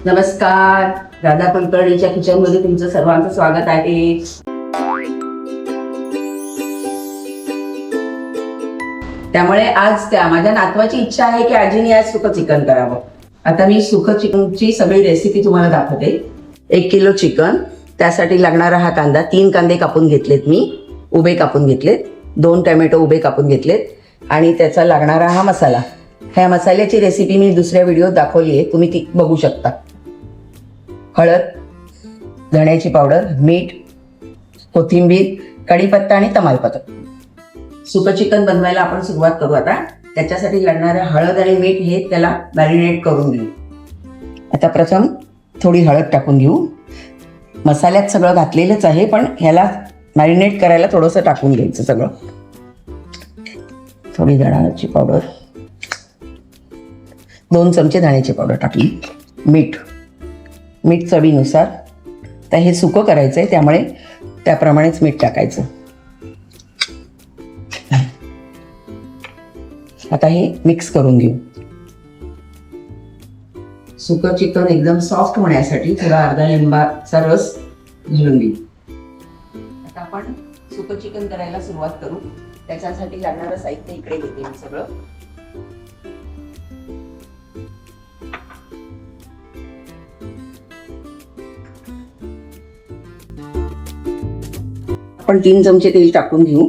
नमस्कार, राधा कुलकर्णीच्या किचन मध्ये तुमचं सर्वांचं स्वागत आहे. त्यामुळे आज माझ्या नातवाची इच्छा आहे की आजीने आज सुकं चिकन करावं. आता मी सुकं चिकनची सगळी रेसिपी तुम्हाला दाखवते. 1 किलो चिकन, त्यासाठी लागणारा हा कांदा, 3 कांदे कापून घेतलेत मी, उभे कापून घेतलेत, 2 टोमॅटो उभे कापून घेतलेत आणि त्याचा लागणारा हा मसाला. ह्या मसाल्याची रेसिपी मी दुसऱ्या व्हिडिओत दाखवली आहे, तुम्ही ती बघू शकता. हळद, धण्याची पावडर, मीठ, कोथिंबीर, कढीपत्ता आणि तमालपत्र. सुकं चिकन बनवायला आपण सुरुवात करू आता. त्याच्यासाठी लागणारं हळद आणि मीठ हे त्याला मॅरिनेट करून घेऊ. आता प्रथम थोडी हळद टाकून घेऊ. मसाल्यात सगळं घातलेलंच आहे, पण ह्याला मॅरिनेट करायला थोडंसं टाकून घ्यायचं सगळं. थोडी धण्याची पावडर, 2 चमचे धण्याची पावडर टाकली. मीठ चवीनुसार. तर हे सुकं करायचं आहे, त्यामुळे त्याप्रमाणेच मीठ टाकायचं. आता हे मिक्स करून घेऊ. सुकं चिकन एकदम सॉफ्ट होण्यासाठी थोडा अर्धा लिंबाचा रस घालून घेऊ. आता आपण सुकं चिकन करायला सुरुवात करू. त्याच्यासाठी लागणारं साहित्य इकडे घेते मी सगळं. आपण 3 चमचे तेल टाकून घेऊ.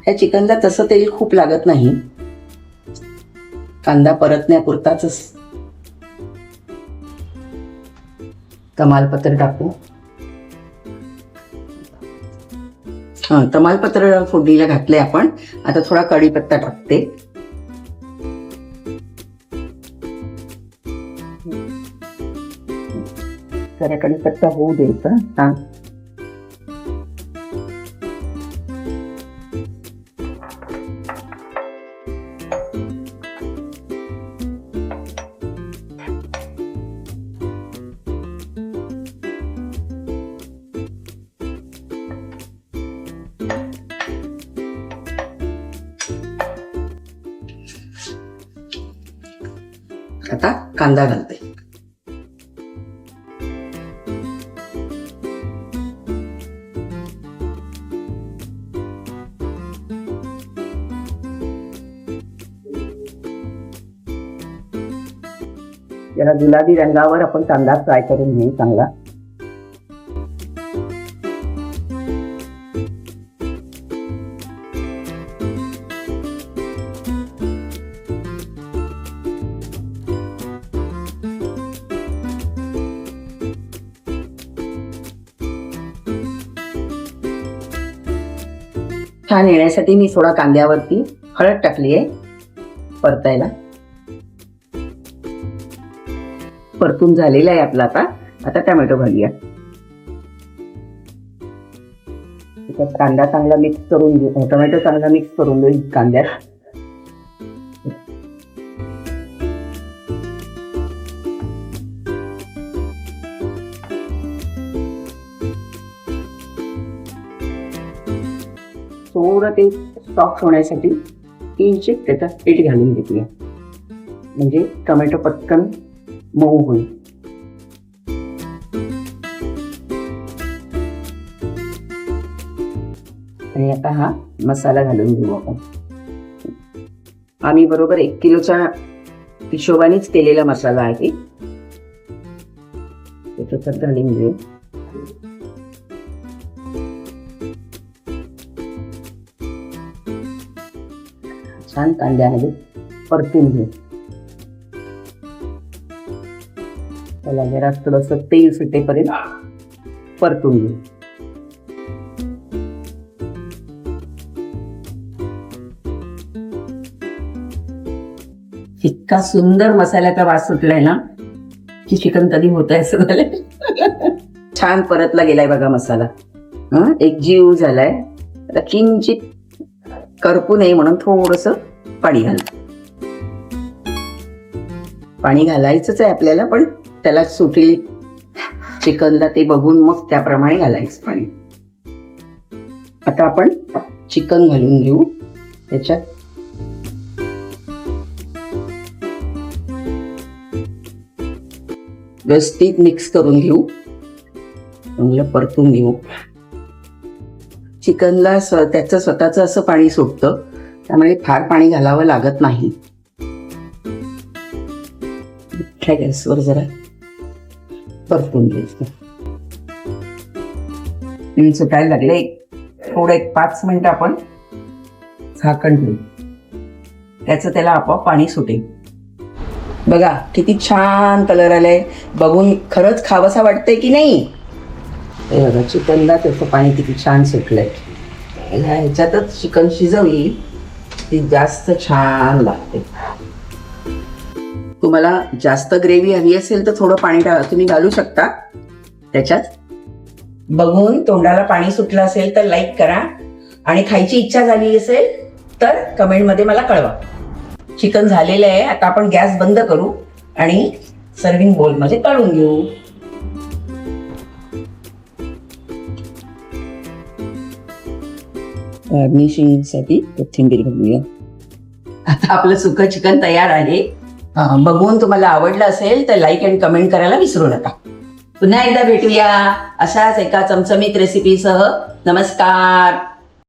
या चिकनला तसं तेल खूप लागत नाही, कांदा परतण्यापुरताच. तमालपत्र टाकू. तमालपत्र फोडणीला घातले आपण. आता थोडा कढीपत्ता टाकते. जरा कढीपत्ता होऊ द्यायचा. आता कांदा घालते. जरा गुलाबी रंगावर आपण कांदा फ्राय करून घेऊ चांगला. छान येण्यासाठी मी थोडा कांद्यावरती हळद टाकली आहे परतायला. परतून झालेला आहे आपला. आता टोमॅटो घालूया. कांदा चांगला मिक्स करून घेऊ. टोमॅटो चांगला मिक्स करून घेऊ कांद्यात. थोडं ते सॉफ्ट होण्यासाठी किंचित त्याचा पीठ घालून घेतलं, म्हणजे टोमॅटो पटकन मऊ होईल. आणि आता हा मसाला घालून घेऊ आपण. आम्ही बरोबर 1 किलोच्या हिशोबानेच केलेला मसाला आहे. त्याच्यात घालून घेऊ. छान कांद्यामध्ये परतून घेऊ. त्याला जरा थोडस तेल सुटेपर्यंत परतून घेऊ. इतका सुंदर मसाल्याचा वास सुटलाय ना की चिकन कधी होत आहे असं झालंय. छान परतला गेलाय बघा मसाला. एक जीव झालाय. आता किंचित करपू नये म्हणून थोडस पाणी घाल. पाणी घालायचंच आहे आपल्याला, पण त्याला सुटेल चिकनला ते बघून मग त्याप्रमाणे घालायचं पाणी. आता आपण चिकन घालून घेऊ त्याच्यात. व्यवस्थित मिक्स करून घेऊ, चांगलं परतून घेऊ. चिकनला त्याचं स्वतःचं असं पाणी सुटतं, त्यामुळे फार पाणी घालावं लागत नाही. मोठ्या गॅसवर जरा परतून घ्यायचं. सुटायला लागले, थोडं 5 मिनिटं आपण झाकण ठेवू, त्याचं त्याला आपोआप पाणी सुटेल. बघा किती छान कलर आलाय, बघून खरंच खावंसं वाटतंय की नाही. हे बघा चिकनला त्याचं पाणी किती छान सुटलंय. ह्याच्यातच चिकन शिजवली ती जास्त छान लागते. तुम्हाला जास्त ग्रेव्ही हवी असेल तर थोडं पाणी तुम्ही घालू शकता त्याच्यात. बघून तोंडाला पाणी सुटलं असेल तर लाईक करा, आणि खायची इच्छा झाली असेल तर कमेंटमध्ये मला कळवा. चिकन झालेलं आहे, आता आपण गॅस बंद करू आणि सर्विंग बोलमध्ये काढून घेऊ. गार्निशिंगसाठी कोथिंबीर घालूया. आता आपलं सुकं चिकन तयार आहे. बघून तुम्हाला आवडलं असेल तर लाईक आणि कमेंट करायला विसरू नका. पुन्हा एकदा भेटूया अशाच एका चमचमीत रेसिपीसह. नमस्कार.